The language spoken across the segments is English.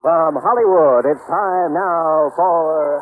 From Hollywood, it's time now for...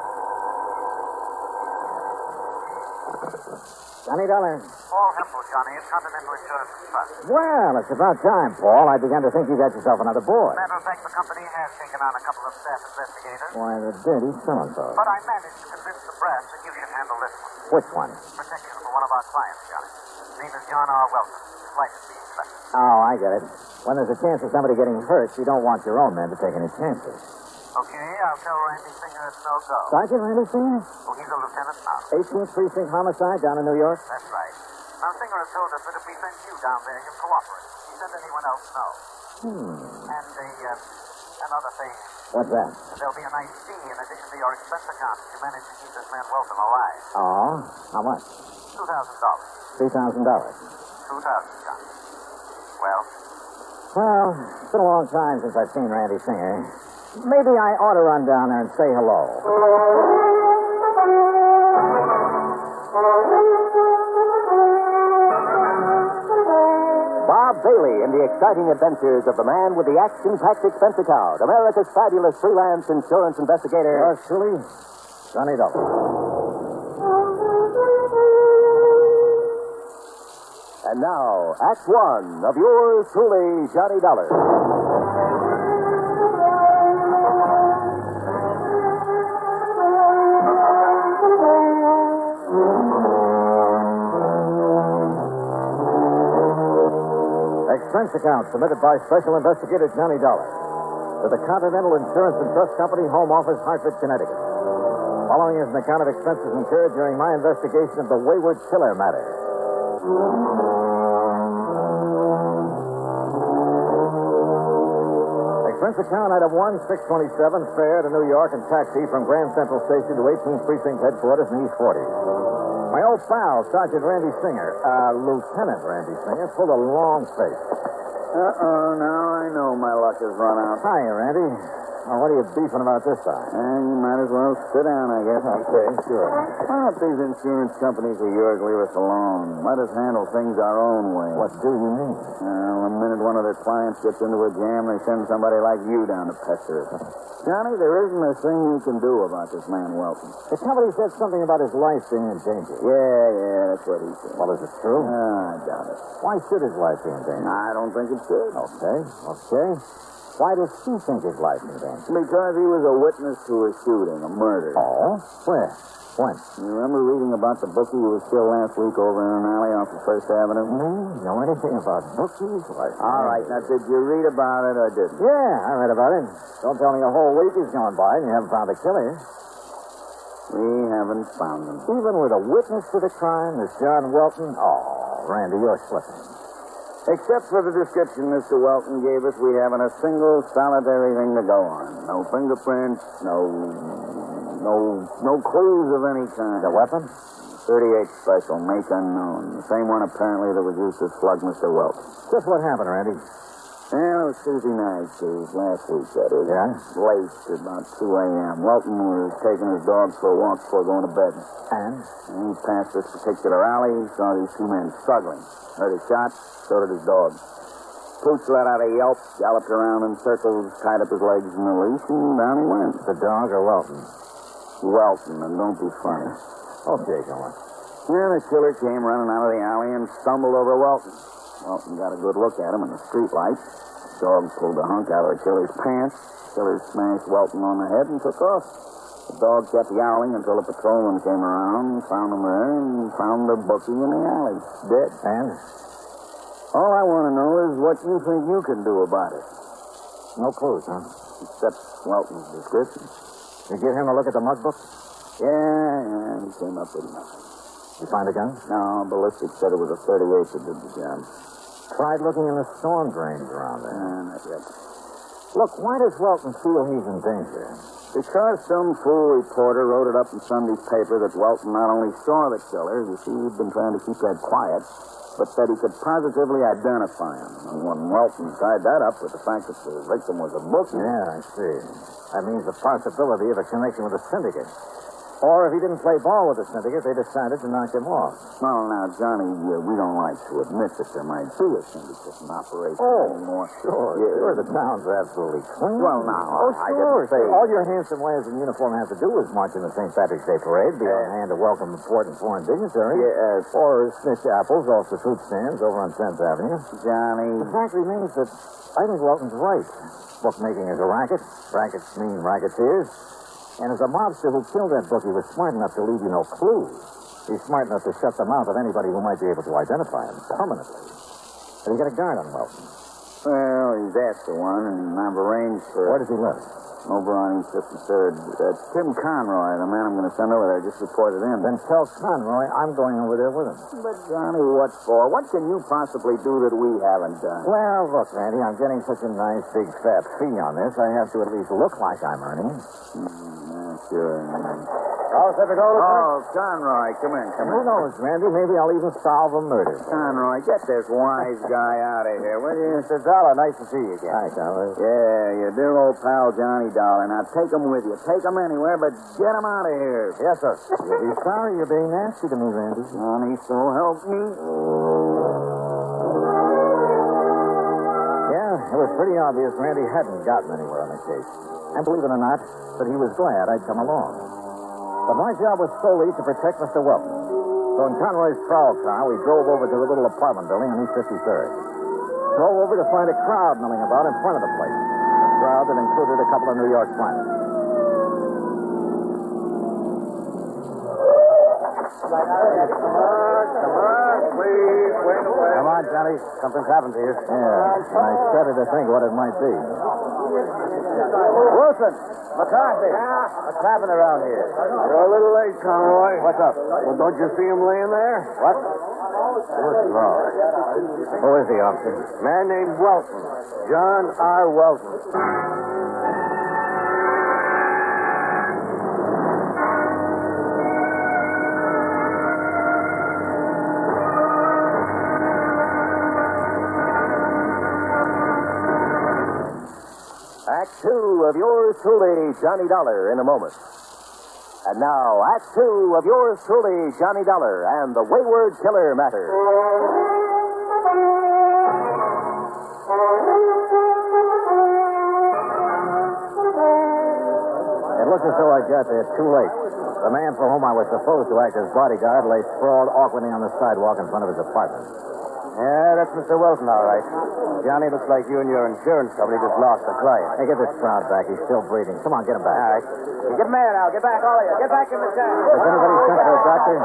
Johnny Dollar. Paul Hempel, Johnny, at Continental Insurance Trust. Well, it's about time, Paul. I began to think you got yourself another boy. Matter of fact, the company has taken on a couple of staff investigators. Why, the dirty so-and-so. But I managed to convince the brass that you should handle this one. Which one? Protection for one of our clients, Johnny. His name is John R. Welton. His life is being threatened. Oh, I get it. When there's a chance of somebody getting hurt, you don't want your own men to take any chances. Okay, I'll tell Randy Singer it's no go. Sergeant Randy Singer? Oh, he's a lieutenant now. 18th Precinct homicide down in New York? That's right. Now, Singer has told us that if we send you down there, you'll cooperate. He send anyone else, no. And another thing. What's that? There'll be a nice fee in addition to your expense account if you manage to keep this man Welton alive. Oh, how much? $2,000. $3,000. $2,000, Johnny. Well? Well, it's been a long time since I've seen Randy Singer. Maybe I ought to run down there and say hello. Bob Bailey in the exciting adventures of the man with the action-packed expense account, America's fabulous freelance insurance investigator. Yours truly, Johnny Dollar. And now, Act One of yours truly, Johnny Dollar. Expense account submitted by Special Investigator Johnny Dollar to the Continental Insurance and Trust Company, Home Office, Hartford, Connecticut. Following is an account of expenses incurred during my investigation of the Wayward killer matter. Expense account item 1, 627, fare to New York and taxi from Grand Central Station to 18th Precinct headquarters in East 40. My old pal, Sergeant Randy Singer, Lieutenant Randy Singer, pulled a long face. Now I know my luck has run out. Hiya, Randy. Well, what are you beefing about this time? And you might as well sit down, I guess. Okay, sure. Why don't these insurance companies of yours leave us alone? Let us handle things our own way. What do you mean? Well, the minute one of their clients gets into a jam, they send somebody like you down to pester us. Johnny, there isn't a thing you can do about this man Welton. The company said something about his life being in danger. Yeah, that's what he said. Well, is it true? I doubt it. Why should his life be in danger? I don't think it should. Okay. Why does he think his life is in danger? Because he was a witness to a shooting, a murder. Oh? Where? When? You remember reading about the bookie who was killed last week over in an alley off of First Avenue? Know anything about bookies? All right, now, did you read about it or didn't? Yeah, I read about it. Don't tell me a whole week has gone by and you haven't found the killer. We haven't found him. Even with a witness to the crime, this John Welton? Oh, Randy, you're slipping. Except for the description Mr. Welton gave us, we haven't a single solitary thing to go on. No fingerprints, no clues of any kind. The weapon? 38 special, make unknown. The same one apparently that was used to slug Mr. Welton. Just what happened, Randy? Well, it was Tuesday night, Steve. Last week, that is. Yeah? Late, about 2 a.m. Welton was taking his dogs for a walk before going to bed. And he passed this particular alley, saw these two men struggling. Heard a shot, so did his dog. Pooch let out a yelp, galloped around in circles, tied up his legs in the leash, and down he went. the dog or Welton? Welton, and don't be funny. Okay, go on. Then the killer came running out of the alley and stumbled over Welton. Welton got a good look at him in the streetlight. Dog pulled a hunk out of the killer's pants. Killer smashed Welton on the head and took off. The dog kept yowling until a patrolman came around, found him there, and found the bookie in the alley, dead. And? All I want to know is what you think you can do about it. No clues, huh? Except Welton's description. You get him to look at the mug book? Yeah, he came up with nothing. You find a gun? No, ballistics said it was a 38 that did the job. Tried looking in the storm drains around there. Not yet. Look, why does Welton feel he's in danger? Because some fool reporter wrote it up in Sunday's paper that Welton not only saw the killer, you see, he'd been trying to keep that quiet, but that he could positively identify him. And when Welton tied that up with the fact that the victim was a bookie... Yeah, I see. That means the possibility of a connection with the syndicate. Or if he didn't play ball with the syndicate, they decided to knock him off. Well, now, Johnny, we don't like to admit that there might be a syndicate in operation anymore. Sure. Yeah. Sure, the town's absolutely clean. Well, now, I sure. didn't say... All your handsome lads in uniform have to do is march in the St. Patrick's Day parade, be on hand to welcome important foreign dignitaries. Yes. Or snitch apples off the fruit stands over on 10th Avenue. Johnny... The fact remains that I think Welton's right. Bookmaking is a racket. Rackets mean racketeers. And as a mobster who killed that book, he was smart enough to leave you no clues. He's smart enough to shut the mouth of anybody who might be able to identify him permanently. Have you got a guard on Welton? Well, he's after one, and I've arranged for... Where does he live? Over on East 53rd. Tim Conroy, the man I'm going to send over there, just reported in. Then tell Conroy I'm going over there with him. But, Johnny, what for? What can you possibly do that we haven't done? Well, look, Randy, I'm getting such a nice, big, fat fee on this, I have to at least look like I'm earning. Sure. Oh, set the goal, Oh, Conroy, come in. Who knows, Randy? Maybe I'll even solve a murder. Conroy, get this wise guy out of here, will you? Mr. Dollar, nice to see you again. Hi, Dollar. Yeah, your dear old pal Johnny Dollar. Now take him with you. Take him anywhere, but get him out of here. Yes, sir. You'll be sorry you're being nasty to me, Randy. Johnny, so help me. Yeah, it was pretty obvious Randy hadn't gotten anywhere on the case. And believe it or not, that he was glad I'd come along. But my job was solely to protect Mr. Welton. So in Conroy's prowl car, we drove over to the little apartment building on East 53rd. Drove over to find a crowd milling about in front of the place. A crowd that included a couple of New York planners. Please, wait away. Come on, Johnny. Something's happened to you. Yeah, and I started to think what it might be. Wilson, McCarthy, what's happening around here? You're a little late, Conroy. What's up? Well, don't you see him laying there? What? Who is he, officer? Man named Welton. John R. Welton. Act two of yours truly, Johnny Dollar, in a moment. And now, Act two of yours truly, Johnny Dollar, and the Wayward Killer Matter. It looked as though I got there too late. The man for whom I was supposed to act as bodyguard lay sprawled awkwardly on the sidewalk in front of his apartment. Yeah, that's Mr. Welton, all right. Johnny, looks like you and your insurance company just lost a client. Hey, get this crowd back. He's still breathing. Come on, get him back. All right. Get him there now. Get back, all of you. Get back in the town. Has anybody sent for a doctor?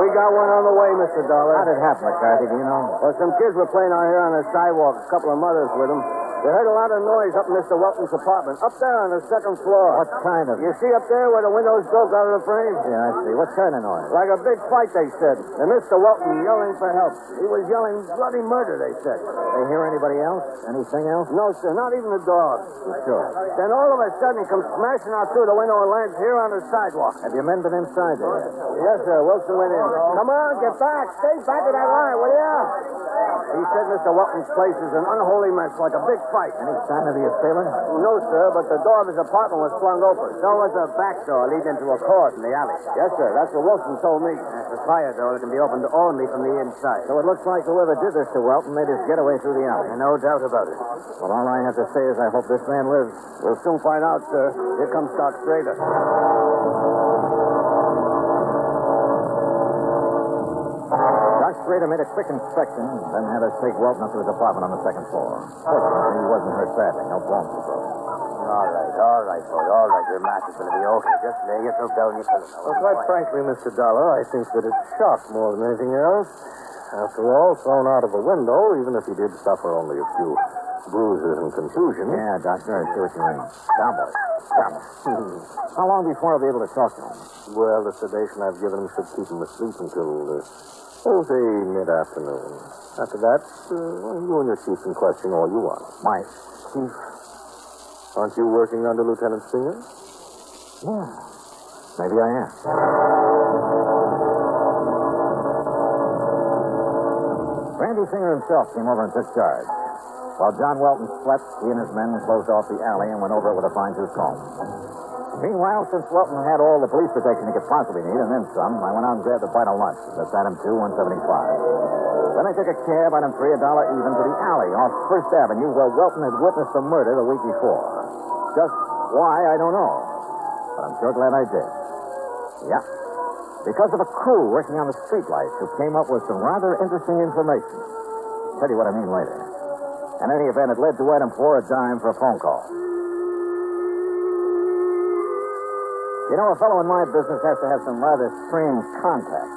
We got one on the way, Mr. Dollar. How did it happen, McCarthy? Do you know? Well, some kids were playing out here on the sidewalk. A couple of mothers with them. They heard a lot of noise up in Mr. Welton's apartment. Up there on the second floor. What kind of... You see up there where the windows broke out of the frame? Yeah, I see. What kind of noise? Like a big fight, they said. And Mr. Welton yelling for help. He was yelling bloody murder, they said. They hear anybody else? Anything else? No, sir, not even the dog. Sure. Then all of a sudden, he comes smashing out through the window and lands here on the sidewalk. Have your men been inside there yet? Yes, sir. Wilson went in. Come on, get back. Stay back of that line, will you? He said Mr. Welton's place is an unholy mess, like a big fight. Any sign of the assailant? No, sir, but the door of his apartment was flung open. So was the back door leading into a court in the alley. Yes, sir. That's what Wilson told me. The fire door can be opened only from the inside. So it looks like whoever did this to Welton made his getaway through the alley. No doubt about it. Well, all I have to say is I hope this man lives. We'll soon find out, sir. Here comes Doc Strader. Doc Strader made a quick inspection, then had us take Welton up to his apartment on the second floor. Fortunately, he wasn't hurt badly. No bones were broken. All right, boy. All right. Your match is going to be okay. Just lay yourself down and you pillow. Well, quite frankly, Mr. Dollar, I think that it's shock more than anything else. After all, thrown out of a window, even if he did suffer only a few bruises and contusions. Yeah, Doctor, I see what you mean. Down, boy. Down. How long before I'll be able to talk to him? Well, the sedation I've given him should keep him asleep until, say, mid-afternoon. After that, you and your chief can question all you want. My Chief, aren't you working under Lieutenant Singer? Yeah. Maybe I am. Randy Singer himself came over and took charge. While John Welton slept, he and his men closed off the alley and went over it with a fine-tooth comb. Meanwhile, since Welton had all the police protection he could possibly need, and then some, I went out and grabbed a bite of lunch. That's item 2, $1.75. Then I took a cab, item 3, $1 even, to the alley off First Avenue where Welton had witnessed the murder the week before. Just why, I don't know. But I'm sure glad I did. Yeah. Because of a crew working on the streetlights who came up with some rather interesting information. I'll tell you what I mean later. In any event, it led to item 4, a dime for a phone call. You know, a fellow in my business has to have some rather strange contacts.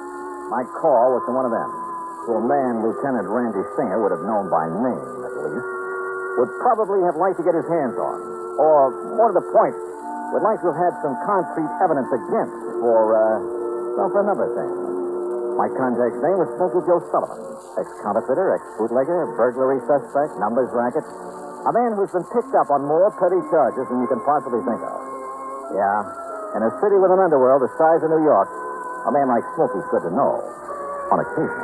My call was to one of them, to a man Lieutenant Randy Singer would have known by name, at least, would probably have liked to get his hands on, or, more to the point, would like to have had some concrete evidence against for a number of things. My contact's name was Smokey Joe Sullivan, ex-counterfeiter, ex-bootlegger, burglary suspect, numbers racket, a man who's been picked up on more petty charges than you can possibly think of. Yeah. In a city with an underworld the size of New York, a man like Smokey's good to know, on occasion.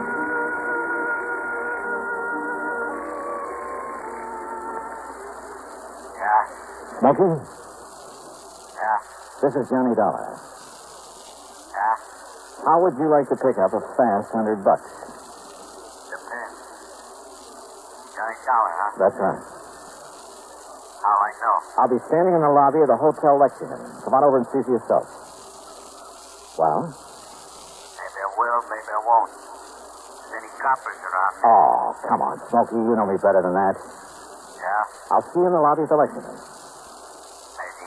Yeah. Smokey? Yeah. This is Johnny Dollar. Yeah. How would you like to pick up a fast $100? Depends. Johnny Dollar, huh? That's right. How I know? I'll be standing in the lobby of the Hotel Lexington. Come on over and see for yourself. Well? Maybe I will, maybe I won't. There's any coppers around here. Oh, come on, Smokey. You know me better than that. Yeah? I'll see you in the lobby of the Lexington. Maybe.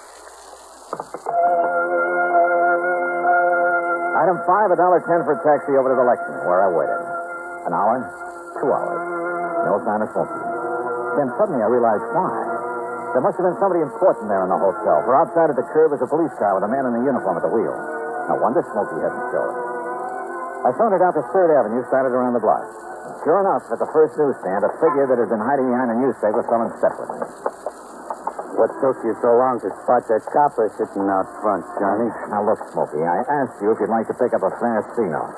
Item 5, $1.10 for a taxi over to the Lexington, where I waited. An hour, 2 hours. No sign of Smokey. Then suddenly I realized why. There must have been somebody important there in the hotel, for outside at the curb was a police car with a man in a uniform at the wheel. No wonder Smokey hadn't showed. I sauntered out to 3rd Avenue, started around the block. And sure enough, at the first newsstand, a figure that had been hiding behind a newspaper fell in step with me. What took you so long to spot that copper sitting out front, Johnny? Now look, Smokey, I asked you if you'd like to pick up a fast C-note.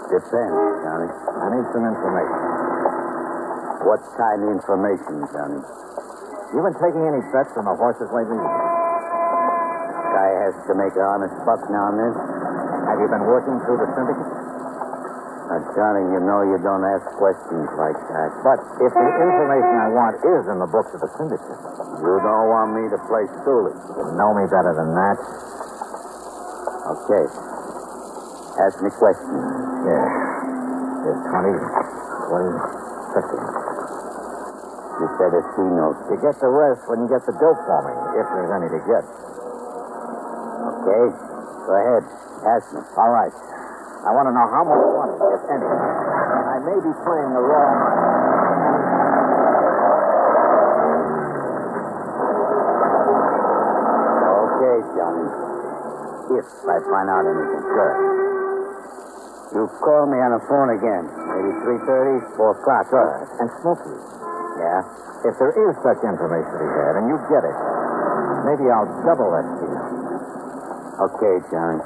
Depends, Johnny. I need some information. What kind of information, Johnny? You been taking any bets on the horses lately? Guy has to make an honest buck now and then. Have you been working through the syndicate? Now, Johnny, you know you don't ask questions like that. But if the information I want is in the books of the syndicate, You don't want me to play stoolie. you know me better than that. Okay. Ask me questions. Yeah. Here's 20, 20, 50. You said a C-note. You get the rest when you get the dope for me, if there's any to get. Okay. Go ahead. Ask me. All right. I want to know how much money, if any. I may be playing the wrong. Okay, Johnny. If I find out anything. Good. You call me on the phone again. Maybe 3:30, 4 o'clock. Good. And Smokey, Yeah? if there is such information to be had, and you get it, maybe I'll double that fee. Okay, Johnny.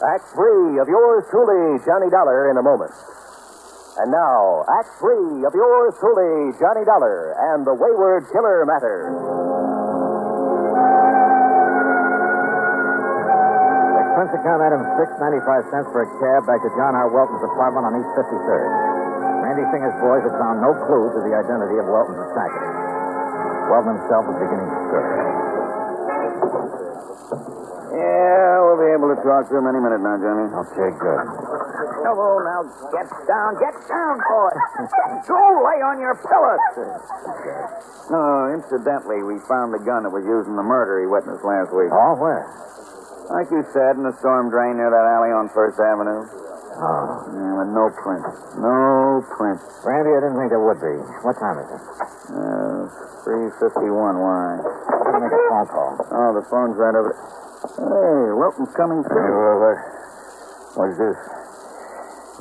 Act 3 of yours truly, Johnny Dollar, in a moment. And now, Act 3 of yours truly, Johnny Dollar, and the Wayward Killer Matter. Expense account item 6.95 for a cab back to John R. Welton's apartment on East 53rd. Randy Singer's boys had found no clue to the identity of Welton's attacker. Welton himself was beginning to stir. Yeah, we'll be able to talk to him any minute now, Johnny. Okay, good. Hello, now get down, boy. Go lay on your pillows. Incidentally, we found the gun that was used in the murder he witnessed last week. Oh, where? Like you said, in the storm drain near that alley on First Avenue. Oh. Yeah, but no print. No print. Randy, I didn't think there would be. What time is it? 3:51. Why? I'm going to make a phone call. Oh, the phone's right over there. Hey, Wilton's coming through. What's this?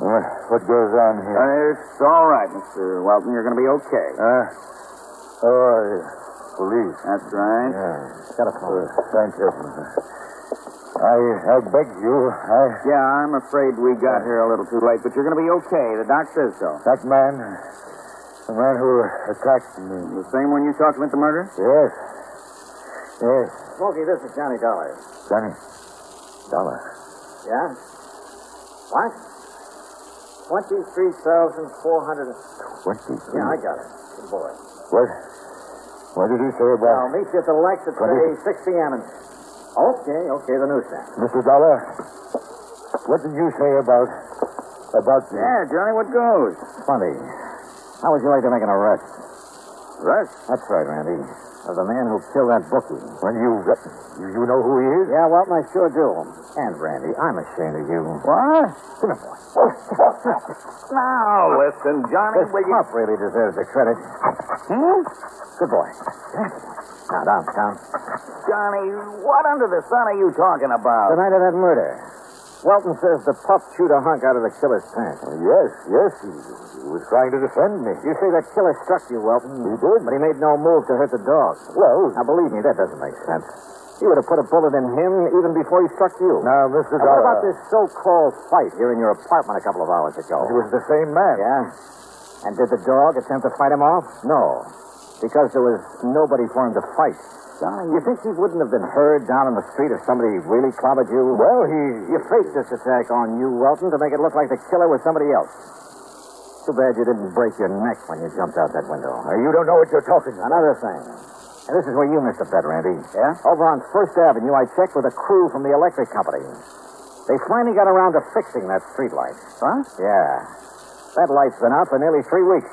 What goes on here? It's all right, Mr. Welton. You're going to be okay. Police. That's right. Yeah. Got a phone. Thank you. I beg you, Yeah, I'm afraid we got here a little too late, but you're going to be okay. The doc says so. That man, the man who attacked me. The same one you talked to at the murder? Yes. Yes. Smokey, this is Johnny Dollar. Johnny Dollar. Yeah? What? 23,400. 23. Yeah, I got it. Good boy. What did he say I'll about... meet you at the Lex at, say, 6 p.m. And... Okay, the newsstand. Mr. Dollar, what did you say about me? Yeah, Johnny, what goes? Funny. How would you like to make an arrest? Arrest? That's right, Randy. Of the man who killed that bookie. When you know who he is? Yeah, Walton, I sure do. And, Randy, I'm ashamed of you. What? Come here, boy. Now, listen, Johnny, This will you... pup really deserves the credit. Good boy. Now, down. Johnny, what under the sun are you talking The about? night of that murder. Welton says the pup chewed a hunk out of the killer's pants. Yes. He was trying to defend me. You say that killer struck you, Welton. He did. But he made no move to hurt the dog. Well, Now, believe me, that doesn't make sense. He would have put a bullet in him even before he struck you. now, Mr. Now, what Dollar. about this so-called fight here in your apartment a couple of hours ago? He was the same man. Yeah? And did the dog attempt to fight him off? No. Because there was nobody for him to fight. Johnny, You think he wouldn't have been heard down in the street if somebody really clobbered you? Well, You faked this attack on you, Welton, to make it look like the killer was somebody else. Too bad you didn't break your neck when you jumped out that window. you don't know what you're talking about. Another thing. And this is where you missed a bet, Randy. Yeah? Over on First Avenue, I checked with a crew from the electric company. They finally got around to fixing that street light. Huh? Yeah. That light's been out for nearly 3 weeks.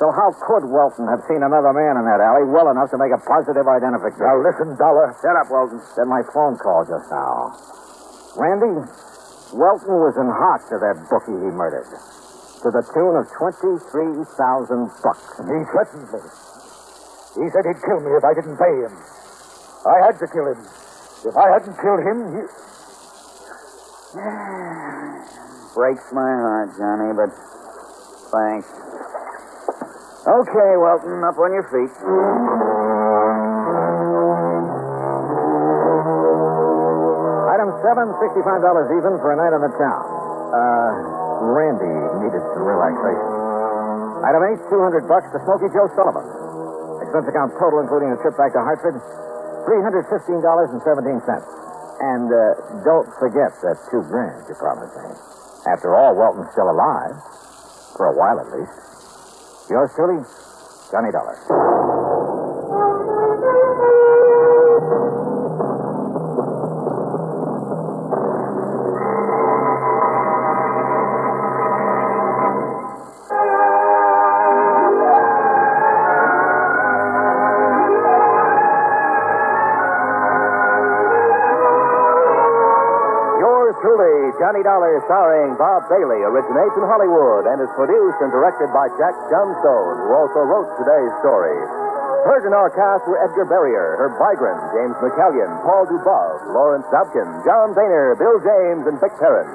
So how could Welton have seen another man in that alley well enough to make a positive identification? Now, listen, Dollar. Shut up, Walton. Said my phone call just now. Randy, Welton was in hot to that bookie he murdered. To the tune of $23,000. He threatened me. He said he'd kill me if I didn't pay him. I had to kill him. If I hadn't killed him, he... Breaks my heart, Johnny, but thanks. Okay, Welton, up on your feet. Item 7, $65 even for a night on the town. Randy needed some relaxation. Item 8, $200 to Smokey Joe Sullivan. Expense account total, including a trip back to Hartford, $315.17. And don't forget that $2,000 you promised me. After all, Welton's still alive. For a while, at least. Yours truly, Johnny Dollar. Truly, Johnny Dollar, starring Bob Bailey, originates in Hollywood and is produced and directed by Jack Johnstone, who also wrote today's story. Heard in our cast were Edgar Barrier, Herb Vigran, James McCallion, Paul Dubov, Lawrence Dobkin, John Boehner, Bill James, and Vic Perrin.